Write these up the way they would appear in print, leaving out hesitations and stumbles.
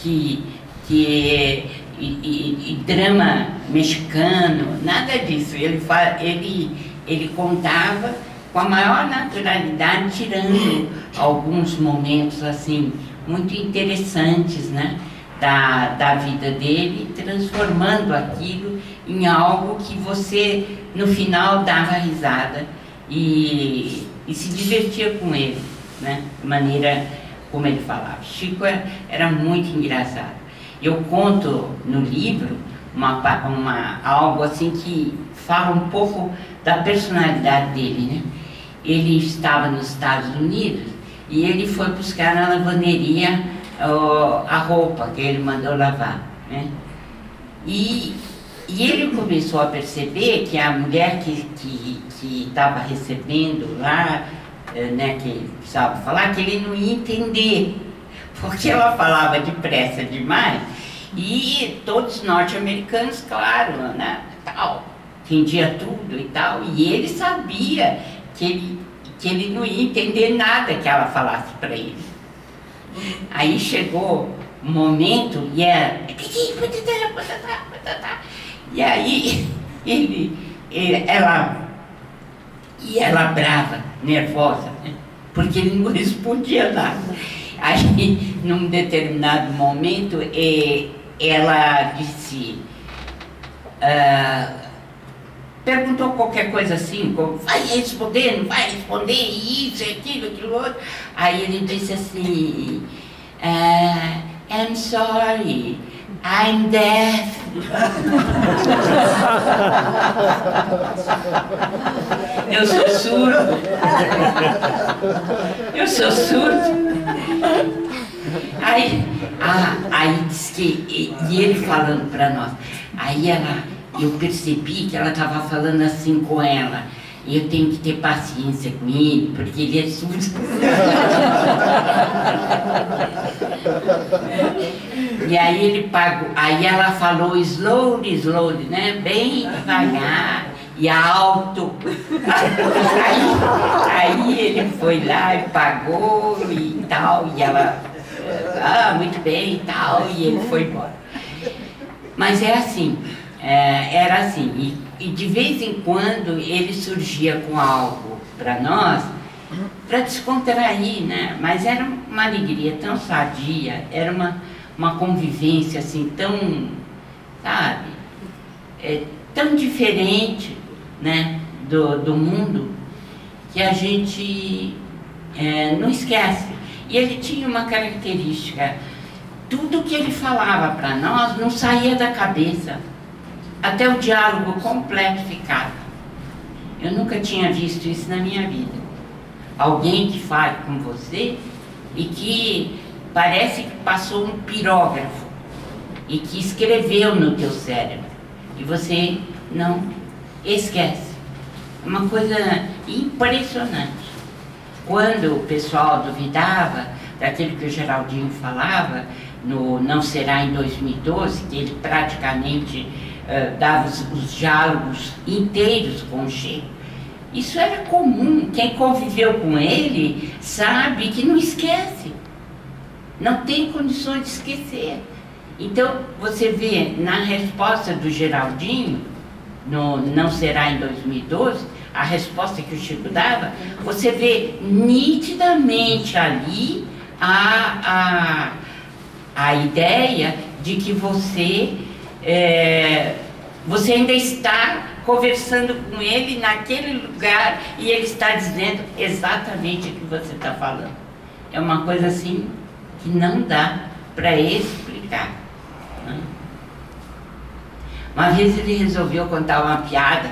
e drama mexicano, nada disso. Ele contava com a maior naturalidade, tirando alguns momentos assim muito interessantes, né, da vida dele, transformando aquilo em algo que você no final dava risada e se divertia com ele, né, de maneira como ele falava. Chico era muito engraçado. Eu conto no livro algo assim que fala um pouco da personalidade dele, né? Ele estava nos Estados Unidos e ele foi buscar na lavanderia a roupa que ele mandou lavar, né? E ele começou a perceber que a mulher que estava recebendo lá, né, que precisava falar, que ele não ia entender, porque ela falava depressa demais, e todos norte-americanos, claro, né, tal, entendia tudo e tal, e ele sabia que ele não ia entender nada que ela falasse para ele. Aí chegou um momento e aí ela brava, nervosa, né? Porque ele não respondia nada. Aí, num determinado momento, ela disse, perguntou qualquer coisa assim, como, vai responder, não vai responder, isso, aquilo outro. Aí ele disse assim, I'm sorry, I'm deaf. Eu sou surdo. Eu sou surdo. Aí disse que, e ele falando para nós, aí eu percebi que ela estava falando assim com ela, e eu tenho que ter paciência com ele, porque ele é surdo. E aí ele pagou, aí ela falou slowly, né, bem devagar e alto. Aí ele foi lá e pagou e tal, e ela, muito bem e tal, e ele foi embora. Mas é assim, era assim, e de vez em quando ele surgia com algo para nós, para descontrair, né? Mas era uma alegria tão sadia, era uma convivência assim tão, sabe, tão diferente, né, do mundo, que a gente não esquece. E ele tinha uma característica, tudo que ele falava para nós não saía da cabeça, até o diálogo completo ficava. Eu nunca tinha visto isso na minha vida. Alguém que fale com você e que parece que passou um pirógrafo e que escreveu no teu cérebro e você não esquece. É uma coisa impressionante. Quando o pessoal duvidava daquilo que o Geraldinho falava, no Não Será em 2012, que ele praticamente dava os diálogos inteiros com o Chico, isso era comum. Quem conviveu com ele sabe que não esquece, não tem condições de esquecer. Então você vê na resposta do Geraldinho no Não Será em 2012, a resposta que o Chico dava, você vê nitidamente ali a ideia de que você ainda está conversando com ele naquele lugar e ele está dizendo exatamente o que você está falando. É uma coisa assim que não dá para explicar, né? Uma vez ele resolveu contar uma piada,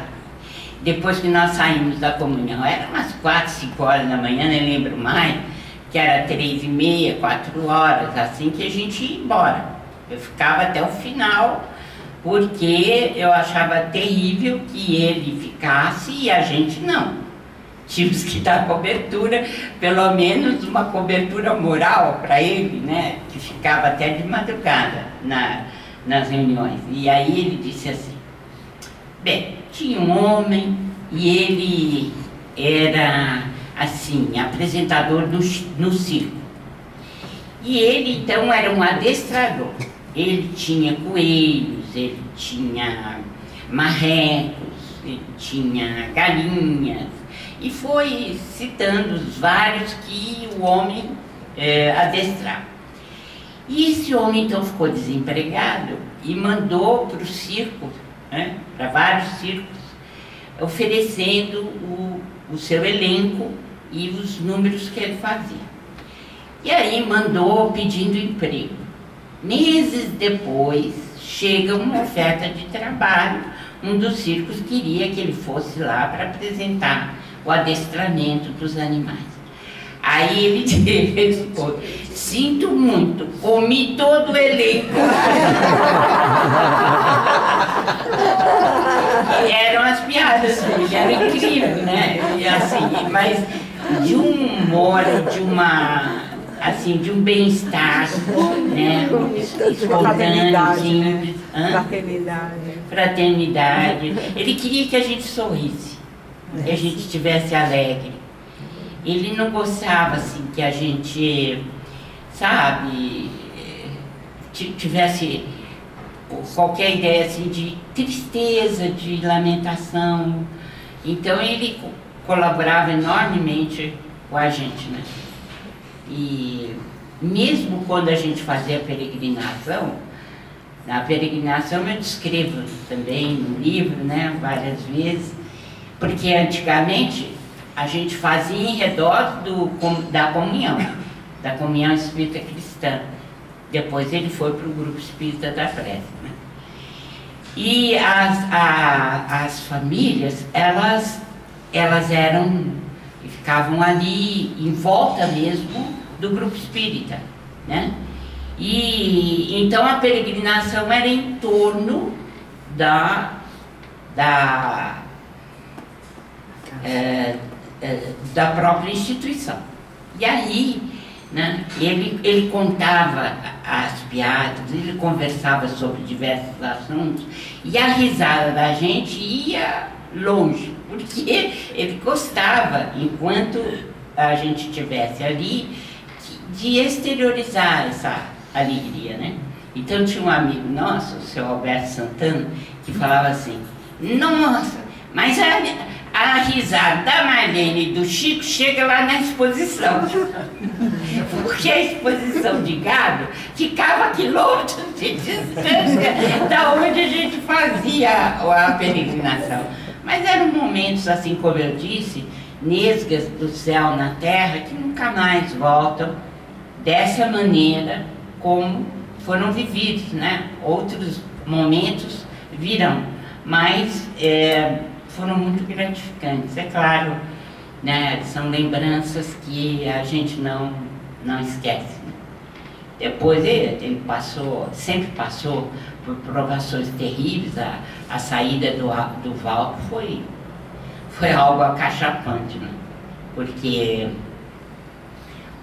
depois que nós saímos da comunhão, era umas 4, 5 horas da manhã, nem lembro mais, que era 3h30, 4 horas, assim que a gente ia embora. Eu ficava até o final, porque eu achava terrível que ele ficasse e a gente não. Tínhamos que dar cobertura, pelo menos uma cobertura moral para ele, né? Que ficava até de madrugada nas reuniões. E aí ele disse assim, bem, tinha um homem e ele era, assim, apresentador no circo. E ele, então, era um adestrador. Ele tinha coelhos, ele tinha marrecos, ele tinha galinhas, e foi citando os vários que o homem adestrava. E esse homem, então, ficou desempregado e mandou para o circo, né, para vários circos, oferecendo o seu elenco e os números que ele fazia. E aí mandou pedindo emprego. Meses depois, chega uma oferta de trabalho. Um dos circos queria que ele fosse lá para apresentar o adestramento dos animais. Aí ele responde: sinto muito, comi todo o elenco. Eram as piadas dele, era incrível, né? E assim, mas de um humor, de um bem-estar, né? Fraternidade, né? Fraternidade. Ele queria que a gente sorrisse, que a gente estivesse alegre. Ele não gostava, assim, que a gente, sabe, tivesse qualquer ideia, assim, de tristeza, de lamentação. Então, ele colaborava enormemente com a gente, né? E mesmo quando a gente fazia a peregrinação, na peregrinação eu descrevo também no livro, né, várias vezes, porque antigamente a gente fazia em redor da comunhão espírita cristã. Depois ele foi para o grupo espírita da Prece, né? E as famílias, elas ficavam ali em volta mesmo do grupo espírita, né? E então a peregrinação era em torno da própria instituição. E aí, né, ele contava as piadas, ele conversava sobre diversos assuntos, e a risada da gente ia longe, porque ele gostava, enquanto a gente estivesse ali, de exteriorizar essa alegria, né? Então tinha um amigo nosso, o seu Alberto Santana, que falava assim: nossa, mas a risada da Marlene e do Chico chega lá na exposição. Porque a exposição de gado ficava a quilômetros de distância da onde a gente fazia a peregrinação. Mas eram momentos, assim como eu disse, nesgas do céu na terra, que nunca mais voltam dessa maneira como foram vividos, né? Outros momentos virão, mas foram muito gratificantes, é claro, né? São lembranças que a gente não esquece, né? Depois ele sempre passou por provações terríveis. A saída do Valdo foi algo acachapante, né? Porque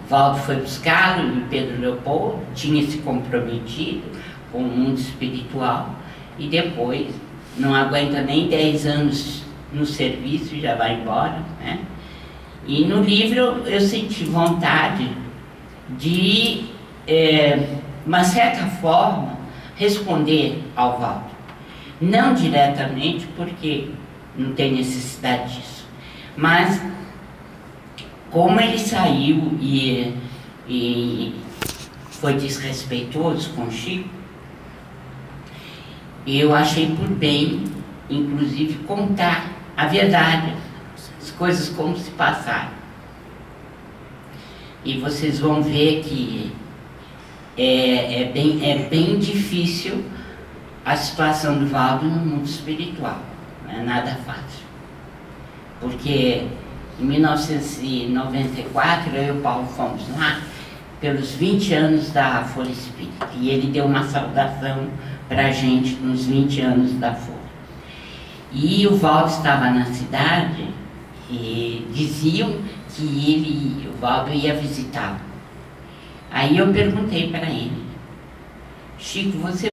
o Valdo foi buscá-lo e Pedro Leopoldo tinha se comprometido com o mundo espiritual e depois não aguenta nem 10 anos no serviço e já vai embora, né? E no livro eu senti vontade de, uma certa forma, responder ao Valdo. Não diretamente, porque não tem necessidade disso, mas como ele saiu e foi desrespeitoso com o Chico, eu achei por bem, inclusive, contar a verdade, as coisas como se passaram. E vocês vão ver que é bem difícil a situação do Valdo no mundo espiritual, não é nada fácil. Porque em 1994, eu e o Paulo fomos lá pelos 20 anos da Folha Espírita, e ele deu uma saudação para a gente nos 20 anos da Folha. E o Valdo estava na cidade e diziam que o Valdo ia visitá-lo. Aí eu perguntei para ele: Chico, você